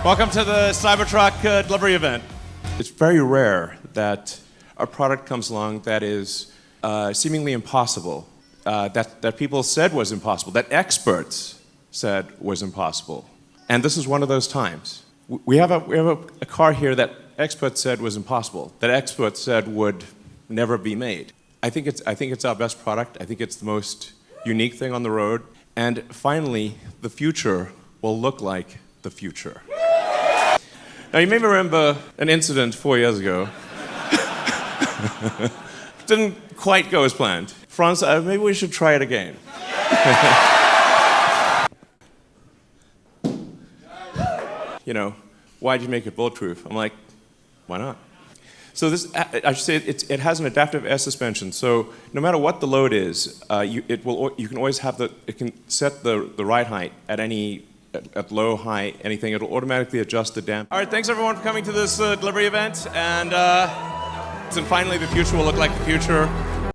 Welcome to the Cybertruck delivery event. It's very rare that a product comes along that is seemingly impossible, that people said was impossible, that experts said was impossible. And this is one of those times. We have a car here that experts said was impossible, that experts said would never be made. I think it's our best product. I think it's the most unique thing on the road. And finally, the future will look like the future. Now, you may remember an incident 4 years ago. Didn't quite go as planned. Franz, maybe we should try it again. You know, why'd you make it bulletproof? I'm like, why not? So this, I should say, it has an adaptive air suspension. So no matter what the load is, you can always have it can set the ride height at low, high, anything. It'll automatically adjust the damp. All right, thanks everyone for coming to this delivery event. And finally, the future will look like the future.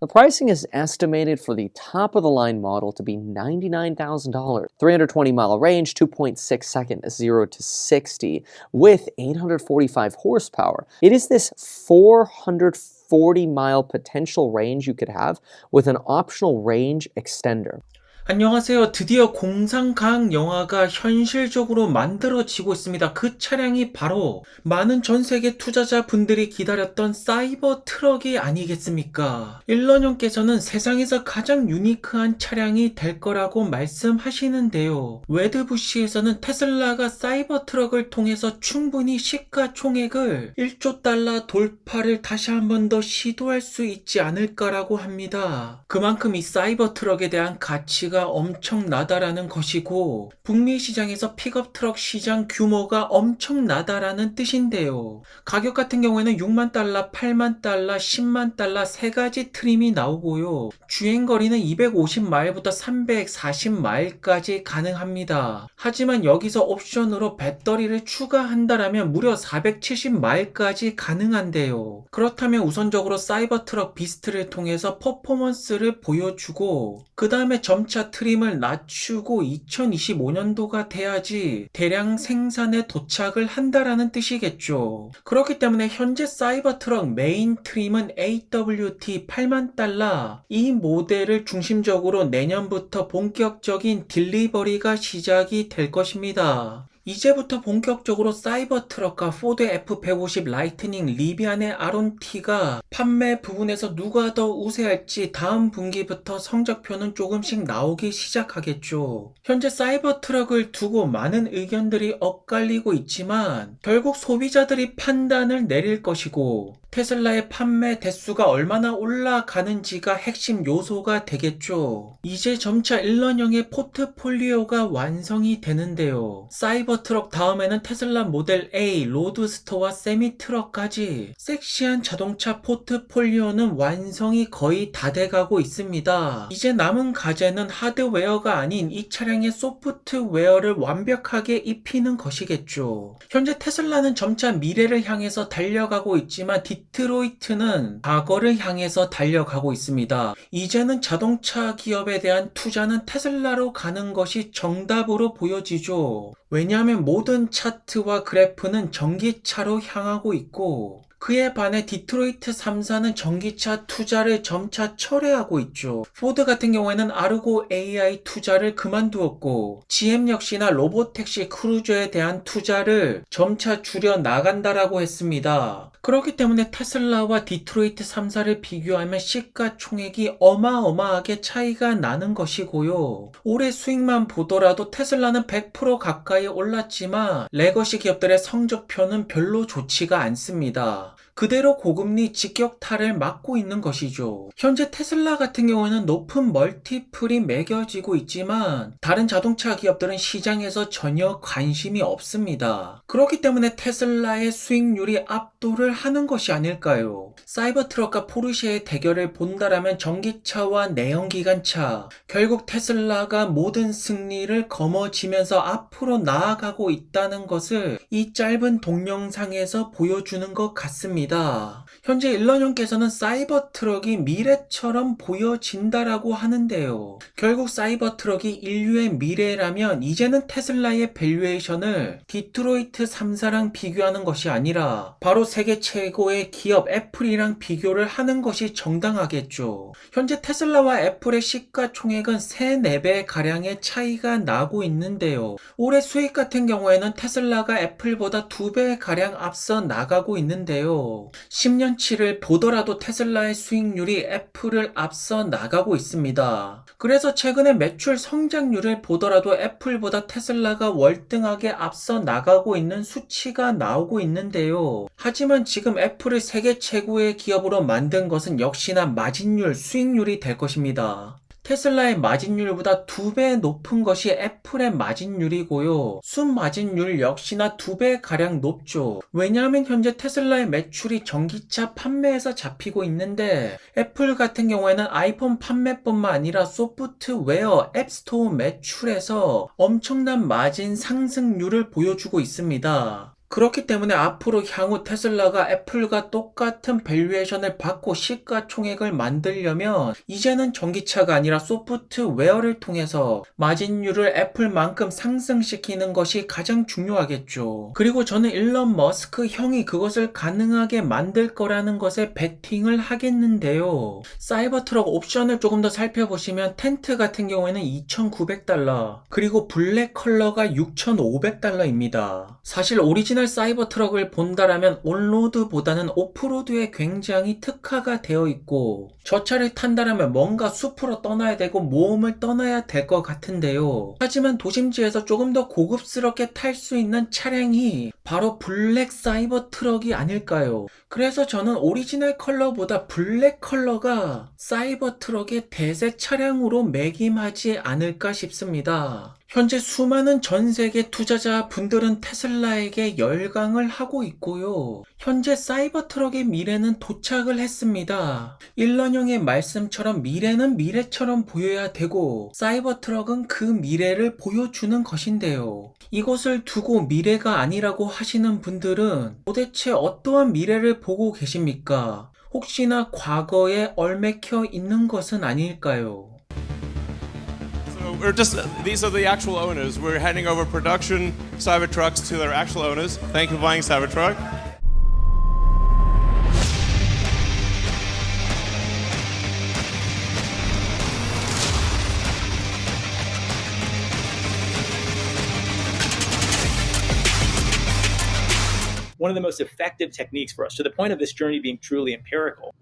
The pricing is estimated for the top-of-the-line model to be $99,000. 320-mile range, 2.6 second 0 to 60, with 845 horsepower. It is this 440-mile potential range you could have with an optional range extender. 안녕하세요. 드디어 공상과학 영화가 현실적으로 만들어지고 있습니다. 그 차량이 바로 많은 전 세계 투자자분들이 기다렸던 사이버 트럭이 아니겠습니까? 일러님께서는 세상에서 가장 유니크한 차량이 될 거라고 말씀하시는데요. 웨드부시에서는 테슬라가 사이버 트럭을 통해서 충분히 시가총액을 1조 달러 돌파를 다시 한 번 더 시도할 수 있지 않을까라고 합니다. 그만큼 이 사이버 트럭에 대한 가치가 엄청나다라는 것이고 북미 시장에서 픽업 트럭 시장 규모가 엄청나다라는 뜻인데요. 가격 같은 경우에는 6만 달러, 8만 달러, 10만 달러 세 가지 트림이 나오고요. 주행거리는 250마일부터 340마일까지 가능합니다. 하지만 여기서 옵션으로 배터리를 추가한다라면 무려 470마일까지 가능한데요. 그렇다면 우선적으로 사이버 트럭 비스트를 통해서 퍼포먼스를 보여주고 그 다음에 점차 트림을 낮추고 2025년도가 돼야지 대량 생산에 도착을 한다라는 뜻이겠죠. 그렇기 때문에 현재 사이버 트럭 메인 트림은 AWT 8만 달러 이 모델을 중심적으로 내년부터 본격적인 딜리버리가 시작이 될 것입니다. 이제부터 본격적으로 사이버 트럭과 포드 F150 라이트닝 리비안의 아론티가 판매 부분에서 누가 더 우세할지 다음 분기부터 성적표는 조금씩 나오기 시작하겠죠. 현재 사이버 트럭을 두고 많은 의견들이 엇갈리고 있지만 결국 소비자들이 판단을 내릴 것이고 테슬라의 판매 대수가 얼마나 올라가는지가 핵심 요소가 되겠죠. 이제 점차 일런형의 포트폴리오가 완성이 되는데요. 사이버 트럭 다음에는 테슬라 모델 A, 로드스터와 세미 트럭까지 섹시한 자동차 포트폴리오는 완성이 거의 다 돼가고 있습니다. 이제 남은 과제는 하드웨어가 아닌 이 차량의 소프트웨어를 완벽하게 입히는 것이겠죠. 현재 테슬라는 점차 미래를 향해서 달려가고 있지만 디트로이트는 과거를 향해서 달려가고 있습니다. 이제는 자동차 기업에 대한 투자는 테슬라로 가는 것이 정답으로 보여지죠. 왜냐하면 모든 차트와 그래프는 전기차로 향하고 있고 그에 반해 디트로이트 3사는 전기차 투자를 점차 철회하고 있죠. 포드 같은 경우에는 아르고 AI 투자를 그만두었고 GM 역시나 로보택시 크루저에 대한 투자를 점차 줄여 나간다라고 했습니다. 그렇기 때문에 테슬라와 디트로이트 3사를 비교하면 시가총액이 어마어마하게 차이가 나는 것이고요. 올해 수익만 보더라도 테슬라는 100% 가까이 올랐지만 레거시 기업들의 성적표는 별로 좋지가 않습니다. 그대로 고금리 직격탄을 맞고 있는 것이죠. 현재 테슬라 같은 경우에는 높은 멀티플이 매겨지고 있지만 다른 자동차 기업들은 시장에서 전혀 관심이 없습니다. 그렇기 때문에 테슬라의 수익률이 압도를 하는 것이 아닐까요? 사이버트럭과 포르쉐의 대결을 본다라면 전기차와 내연기관차, 결국 테슬라가 모든 승리를 거머쥐면서 앞으로 나아가고 있다는 것을 이 짧은 동영상에서 보여주는 것 같습니다. 있습니다. 현재 일러형께서는 사이버 트럭이 미래처럼 보여진다라고 하는데요. 결국 사이버 트럭이 인류의 미래라면 이제는 테슬라의 밸류에이션을 디트로이트 3사랑 비교하는 것이 아니라 바로 세계 최고의 기업 애플이랑 비교를 하는 것이 정당하겠죠. 현재 테슬라와 애플의 시가총액은 3, 4배 가량의 차이가 나고 있는데요. 올해 수익 같은 경우에는 테슬라가 애플보다 2배 가량 앞서 나가고 있는데요. 10년치를 보더라도 테슬라의 수익률이 애플을 앞서 나가고 있습니다. 그래서 최근에 매출 성장률을 보더라도 애플보다 테슬라가 월등하게 앞서 나가고 있는 수치가 나오고 있는데요. 하지만 지금 애플을 세계 최고의 기업으로 만든 것은 역시나 마진율, 수익률이 될 것입니다. 테슬라의 마진율보다 2배 높은 것이 애플의 마진율이고요. 순마진율 역시나 2배 가량 높죠. 왜냐하면 현재 테슬라의 매출이 전기차 판매에서 잡히고 있는데 애플 같은 경우에는 아이폰 판매뿐만 아니라 소프트웨어, 앱스토어 매출에서 엄청난 마진 상승률을 보여주고 있습니다. 그렇기 때문에 앞으로 향후 테슬라가 애플과 똑같은 밸류에이션을 받고 시가총액을 만들려면 이제는 전기차가 아니라 소프트웨어를 통해서 마진율을 애플만큼 상승시키는 것이 가장 중요하겠죠. 그리고 저는 일론 머스크 형이 그것을 가능하게 만들 거라는 것에 베팅을 하겠는데요. 사이버 트럭 옵션을 조금 더 살펴보시면 텐트 같은 경우에는 $2,900 그리고 블랙 컬러가 $6,500입니다. 사실 오리지널 사이버 트럭을 본다라면 온로드보다는 오프로드에 굉장히 특화가 되어 있고 저 차를 탄다라면 뭔가 숲으로 떠나야 되고 모험을 떠나야 될 것 같은데요. 하지만 도심지에서 조금 더 고급스럽게 탈 수 있는 차량이 바로 블랙 사이버 트럭이 아닐까요? 그래서 저는 오리지널 컬러보다 블랙 컬러가 사이버 트럭의 대세 차량으로 매김하지 않을까 싶습니다. 현재 수많은 전 세계 투자자 분들은 테슬라에게 열광을 하고 있고요. 현재 사이버 트럭의 미래는 도착을 했습니다. 일런형의 말씀처럼 미래는 미래처럼 보여야 되고 사이버 트럭은 그 미래를 보여주는 것인데요. 이것을 두고 미래가 아니라고 하시는 분들은 도대체 어떠한 미래를 보고 계십니까? 혹시나 과거에 얽매여 있는 것은 아닐까요? These are the actual owners. We're handing over production Cybertrucks to their actual owners. Thank you for buying Cybertruck. One of the most effective techniques for us, to the point of this journey being truly empirical,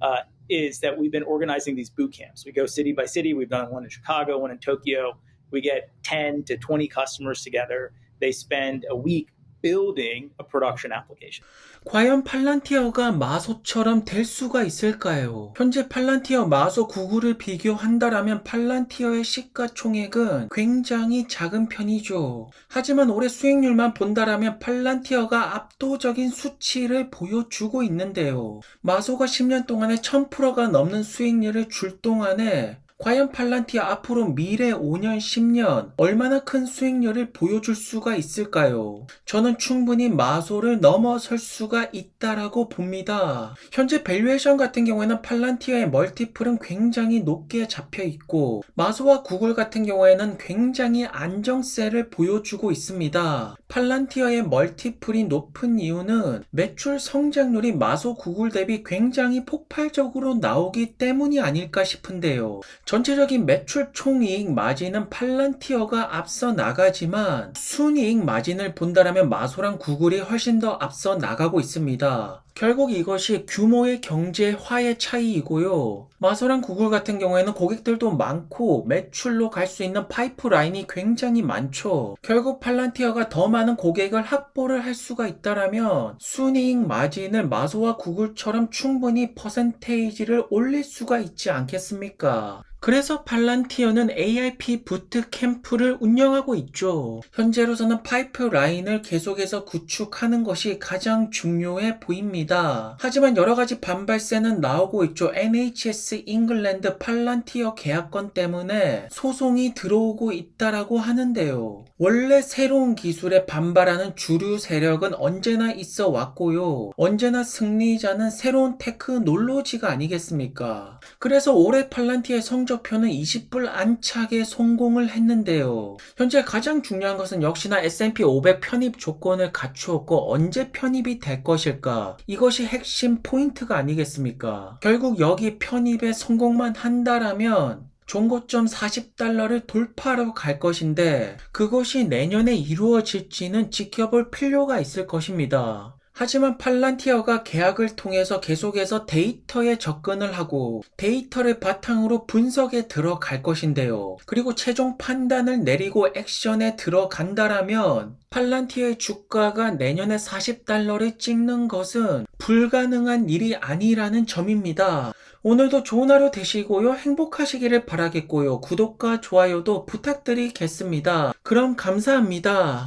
is that we've been organizing these boot camps. We go city by city. We've done one in Chicago, one in Tokyo. We get 10 to 20 customers together. They spend a week building a production application. 과연 팔란티어가 마소처럼 될 수가 있을까요? 현재 팔란티어, 마소, 구글을 비교한다라면 팔란티어의 시가총액은 굉장히 작은 편이죠. 하지만 올해 수익률만 본다라면 팔란티어가 압도적인 수치를 보여주고 있는데요. 마소가 10년 동안에 1000%가 넘는 수익률을 줄 동안에 과연 팔란티어 앞으로 미래 5년, 10년 얼마나 큰 수익률을 보여줄 수가 있을까요? 저는 충분히 마소를 넘어설 수가 있다라고 봅니다. 현재 밸류에이션 같은 경우에는 팔란티어의 멀티플은 굉장히 높게 잡혀 있고 마소와 구글 같은 경우에는 굉장히 안정세를 보여주고 있습니다. 팔란티어의 멀티플이 높은 이유는 매출 성장률이 마소, 구글 대비 굉장히 폭발적으로 나오기 때문이 아닐까 싶은데요. 전체적인 매출 총이익 마진은 팔란티어가 앞서 나가지만 순이익 마진을 본다라면 마소랑 구글이 훨씬 더 앞서 나가고 있습니다. 결국 이것이 규모의 경제화의 차이이고요. 마소랑 구글 같은 경우에는 고객들도 많고 매출로 갈 수 있는 파이프라인이 굉장히 많죠. 결국 팔란티어가 더 많은 고객을 확보를 할 수가 있다라면 순이익 마진을 마소와 구글처럼 충분히 퍼센테이지를 올릴 수가 있지 않겠습니까? 그래서 팔란티어는 ARP 부트 캠프를 운영하고 있죠. 현재로서는 파이프라인을 계속해서 구축하는 것이 가장 중요해 보입니다. 하지만 여러 가지 반발세는 나오고 있죠. NHS 잉글랜드 팔란티어 계약권 때문에 소송이 들어오고 있다라고 하는데요. 원래 새로운 기술에 반발하는 주류 세력은 언제나 있어 왔고요. 언제나 승리자는 새로운 테크놀로지가 아니겠습니까? 그래서 올해 팔란티어의 성적표는 20불 안착에 성공을 했는데요. 현재 가장 중요한 것은 역시나 S&P 500 편입 조건을 갖추었고 언제 편입이 될 것일까? 이것이 핵심 포인트가 아니겠습니까? 결국 여기 편입에 성공만 한다라면 종고점 $40를 돌파하러 갈 것인데 그것이 내년에 이루어질지는 지켜볼 필요가 있을 것입니다. 하지만 팔란티어가 계약을 통해서 계속해서 데이터에 접근을 하고 데이터를 바탕으로 분석에 들어갈 것인데요. 그리고 최종 판단을 내리고 액션에 들어간다라면 팔란티어의 주가가 내년에 $40를 찍는 것은 불가능한 일이 아니라는 점입니다. 오늘도 좋은 하루 되시고요. 행복하시기를 바라겠고요. 구독과 좋아요도 부탁드리겠습니다. 그럼 감사합니다.